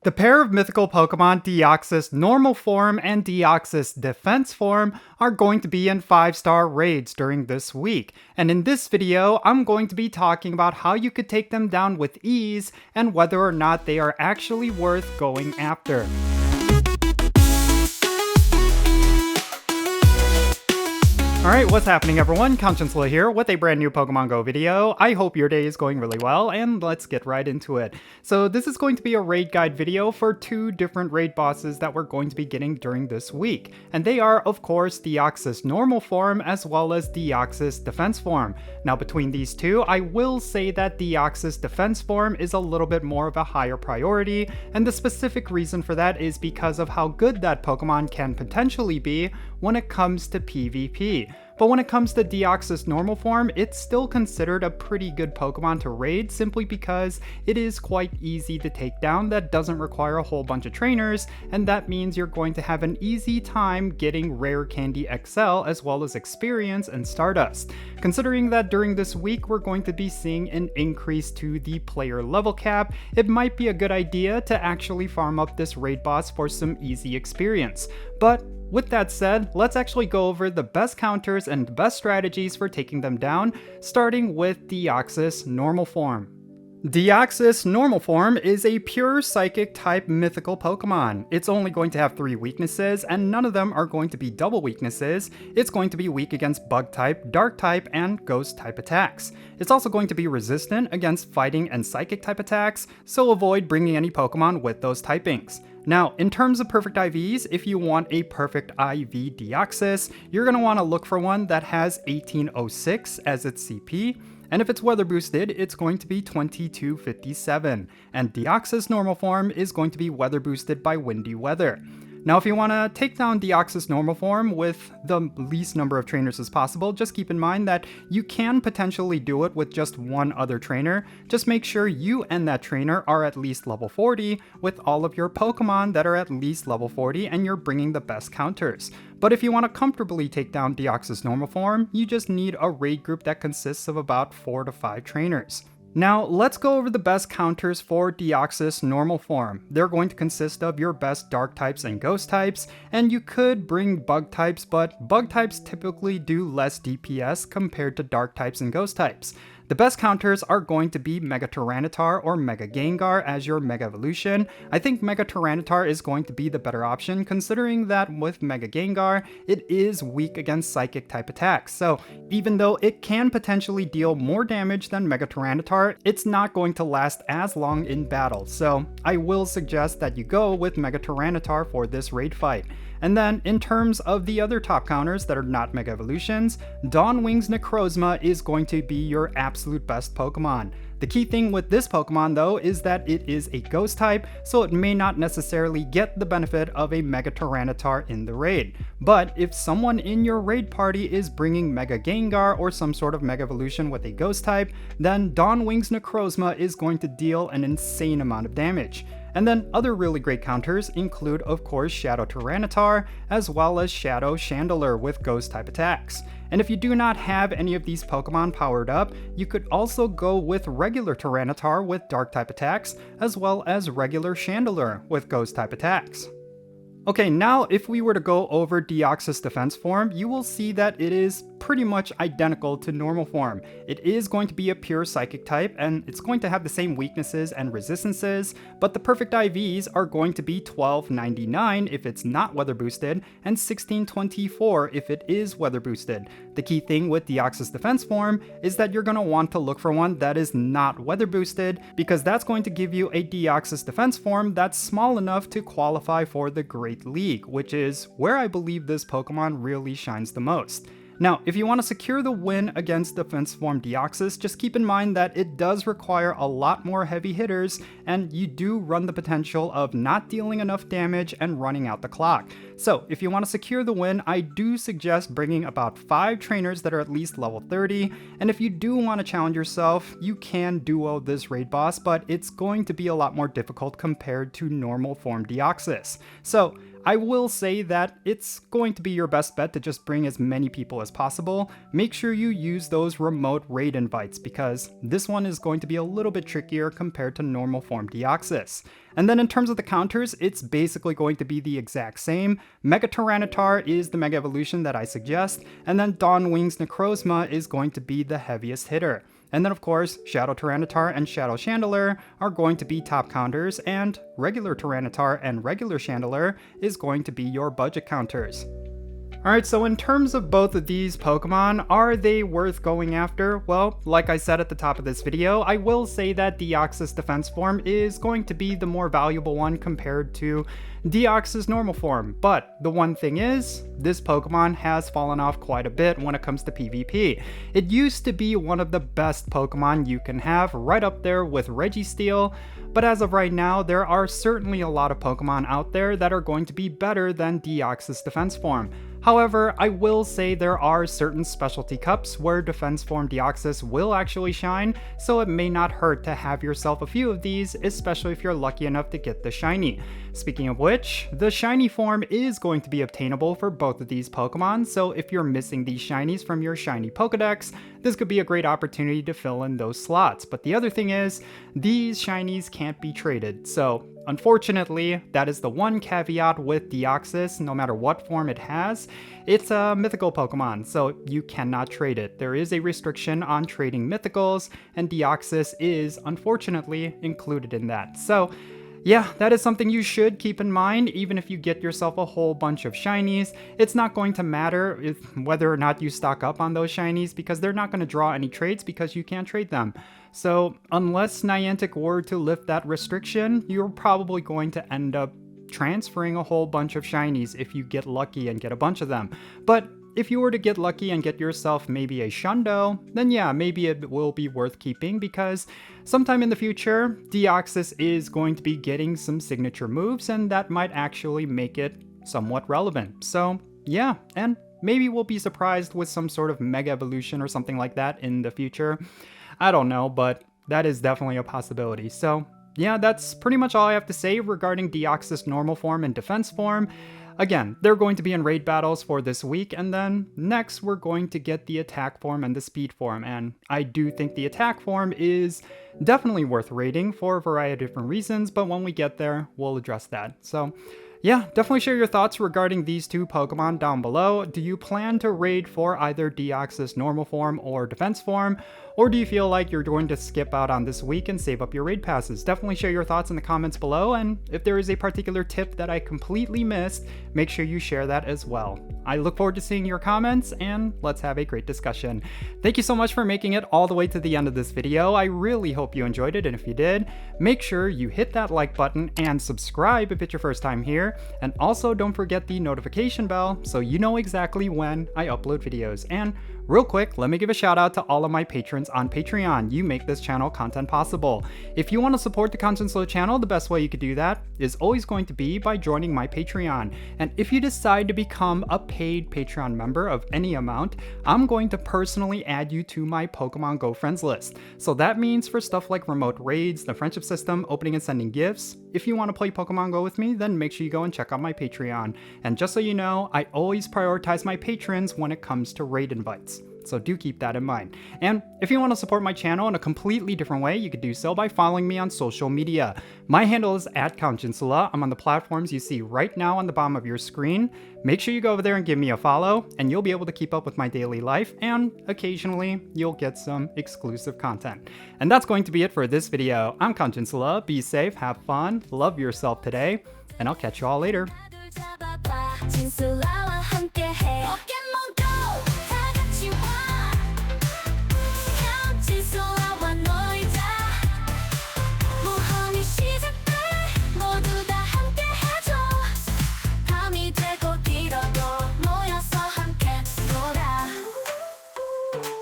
The pair of mythical Pokemon Deoxys Normal Form and Deoxys Defense Form are going to be in 5-star raids during this week, and in this video I'm going to be talking about how you could take them down with ease and whether or not they are actually worth going after. Alright, what's happening everyone? Jinsula here with a brand new Pokemon GO video. I hope your day is going really well, and let's get right into it. So this is going to be a raid guide video for two different raid bosses that we're going to be getting during this week. And they are, of course, Deoxys Normal Form as well as Deoxys Defense Form. Now between these two, I will say that Deoxys Defense Form is a little bit more of a higher priority, and the specific reason for that is because of how good that Pokemon can potentially be when it comes to PvP. But when it comes to Deoxys Normal Form, it's still considered a pretty good Pokemon to raid simply because it is quite easy to take down. That doesn't require a whole bunch of trainers, and that means you're going to have an easy time getting Rare Candy XL as well as Experience and Stardust. Considering that during this week we're going to be seeing an increase to the player level cap, it might be a good idea to actually farm up this raid boss for some easy experience. But with that said, let's actually go over the best counters and best strategies for taking them down, starting with Deoxys Normal Form. Deoxys Normal Form is a pure Psychic type mythical Pokemon. It's only going to have 3 weaknesses, and none of them are going to be double weaknesses. It's going to be weak against Bug type, Dark type, and Ghost type attacks. It's also going to be resistant against Fighting and Psychic type attacks, so avoid bringing any Pokemon with those typings. Now, in terms of perfect IVs, if you want a perfect IV Deoxys, you're going to want to look for one that has 1806 as its CP, and if it's weather boosted, it's going to be 2257, and Deoxys Normal Form is going to be weather boosted by windy weather. Now, if you want to take down Deoxys Normal Form with the least number of trainers as possible, just keep in mind that you can potentially do it with just one other trainer. Just make sure you and that trainer are at least level 40 with all of your Pokemon that are at least level 40 and you're bringing the best counters. But if you want to comfortably take down Deoxys Normal Form, you just need a raid group that consists of about 4 to 5 trainers. Now, let's go over the best counters for Deoxys Normal Form. They're going to consist of your best Dark types and Ghost types, and you could bring Bug types, but Bug types typically do less DPS compared to Dark types and Ghost types. The best counters are going to be Mega Tyranitar or Mega Gengar as your Mega Evolution. I think Mega Tyranitar is going to be the better option, considering that with Mega Gengar, it is weak against Psychic type attacks. So even though it can potentially deal more damage than Mega Tyranitar, it's not going to last as long in battle. So I will suggest that you go with Mega Tyranitar for this raid fight. And then, in terms of the other top counters that are not Mega Evolutions, Dawnwing's Necrozma is going to be your absolute best Pokemon. The key thing with this Pokemon though is that it is a Ghost type, so it may not necessarily get the benefit of a Mega Tyranitar in the raid. But if someone in your raid party is bringing Mega Gengar or some sort of Mega Evolution with a Ghost type, then Dawnwing's Necrozma is going to deal an insane amount of damage. And then other really great counters include, of course, Shadow Tyranitar, as well as Shadow Chandelure with Ghost type attacks. And if you do not have any of these Pokemon powered up, you could also go with regular Tyranitar with Dark type attacks, as well as regular Chandelure with Ghost type attacks. Okay, now if we were to go over Deoxys Defense Form, you will see that it is pretty much identical to Normal Form. It is going to be a pure Psychic type, and it's going to have the same weaknesses and resistances, but the perfect IVs are going to be 1299 if it's not weather boosted, and 1624 if it is weather boosted. The key thing with Deoxys Defense Form is that you're going to want to look for one that is not weather boosted, because that's going to give you a Deoxys Defense Form that's small enough to qualify for the Great League, which is where I believe this Pokemon really shines the most. Now, if you want to secure the win against Defense Form Deoxys, just keep in mind that it does require a lot more heavy hitters, and you do run the potential of not dealing enough damage and running out the clock. So, if you want to secure the win, I do suggest bringing about 5 trainers that are at least level 30, and if you do want to challenge yourself, you can duo this raid boss, but it's going to be a lot more difficult compared to Normal Form Deoxys. So, I will say that it's going to be your best bet to just bring as many people as possible. Make sure you use those remote raid invites because this one is going to be a little bit trickier compared to normal form Deoxys. And then in terms of the counters, it's basically going to be the exact same. Mega Tyranitar is the Mega Evolution that I suggest, and then Dawnwing's Necrozma is going to be the heaviest hitter. And then of course, Shadow Tyranitar and Shadow Chandelure are going to be top counters, and regular Tyranitar and regular Chandelure is going to be your budget counters. Alright, so in terms of both of these Pokemon, are they worth going after? Well, like I said at the top of this video, I will say that Deoxys Defense Form is going to be the more valuable one compared to Deoxys Normal Form. But the one thing is, this Pokemon has fallen off quite a bit when it comes to PvP. It used to be one of the best Pokemon you can have, right up there with Registeel, but as of right now, there are certainly a lot of Pokemon out there that are going to be better than Deoxys Defense Form. However, I will say there are certain specialty cups where Defense Form Deoxys will actually shine, so it may not hurt to have yourself a few of these, especially if you're lucky enough to get the shiny. Speaking of which, the shiny form is going to be obtainable for both of these Pokemon, so if you're missing these shinies from your shiny Pokédex, this could be a great opportunity to fill in those slots. But the other thing is, these shinies can't be traded, so unfortunately, that is the one caveat with Deoxys. No matter what form it has, it's a mythical Pokemon, so you cannot trade it. There is a restriction on trading mythicals, and Deoxys is unfortunately included in that. So yeah, that is something you should keep in mind. Even if you get yourself a whole bunch of shinies, it's not going to matter whether or not you stock up on those shinies because they're not going to draw any trades because you can't trade them. So unless Niantic were to lift that restriction, you're probably going to end up transferring a whole bunch of shinies if you get lucky and get a bunch of them. But if you were to get lucky and get yourself maybe a Shundo, then yeah, maybe it will be worth keeping because sometime in the future, Deoxys is going to be getting some signature moves and that might actually make it somewhat relevant. So yeah, and maybe we'll be surprised with some sort of Mega Evolution or something like that in the future. I don't know, but that is definitely a possibility. So yeah, that's pretty much all I have to say regarding Deoxys Normal Form and Defense Form. Again, they're going to be in raid battles for this week, and then next we're going to get the attack form and the speed form, and I do think the attack form is definitely worth raiding for a variety of different reasons, but when we get there, we'll address that. So yeah, definitely share your thoughts regarding these two Pokemon down below. Do you plan to raid for either Deoxys Normal Form or Defense Form? Or do you feel like you're going to skip out on this week and save up your raid passes? Definitely share your thoughts in the comments below, and if there is a particular tip that I completely missed, make sure you share that as well. I look forward to seeing your comments, and let's have a great discussion. Thank you so much for making it all the way to the end of this video. I really hope you enjoyed it, and if you did, make sure you hit that like button and subscribe if it's your first time here, and also don't forget the notification bell so you know exactly when I upload videos. And real quick, let me give a shout out to all of my patrons on Patreon. You make this channel content possible. If you want to support the Content Slow channel, the best way you could do that is always going to be by joining my Patreon. And if you decide to become a paid Patreon member of any amount, I'm going to personally add you to my Pokemon Go friends list. So that means for stuff like remote raids, the friendship system, opening and sending gifts, if you want to play Pokemon Go with me, then make sure you go and check out my Patreon. And just so you know, I always prioritize my patrons when it comes to raid invites. So do keep that in mind. And if you want to support my channel in a completely different way, you could do so by following me on social media. My handle is @Jinsula. I'm on the platforms you see right now on the bottom of your screen. Make sure you go over there and give me a follow, and you'll be able to keep up with my daily life, and occasionally you'll get some exclusive content. And that's going to be it for this video. I'm Jinsula. Be safe, have fun, love yourself today, and I'll catch you all later.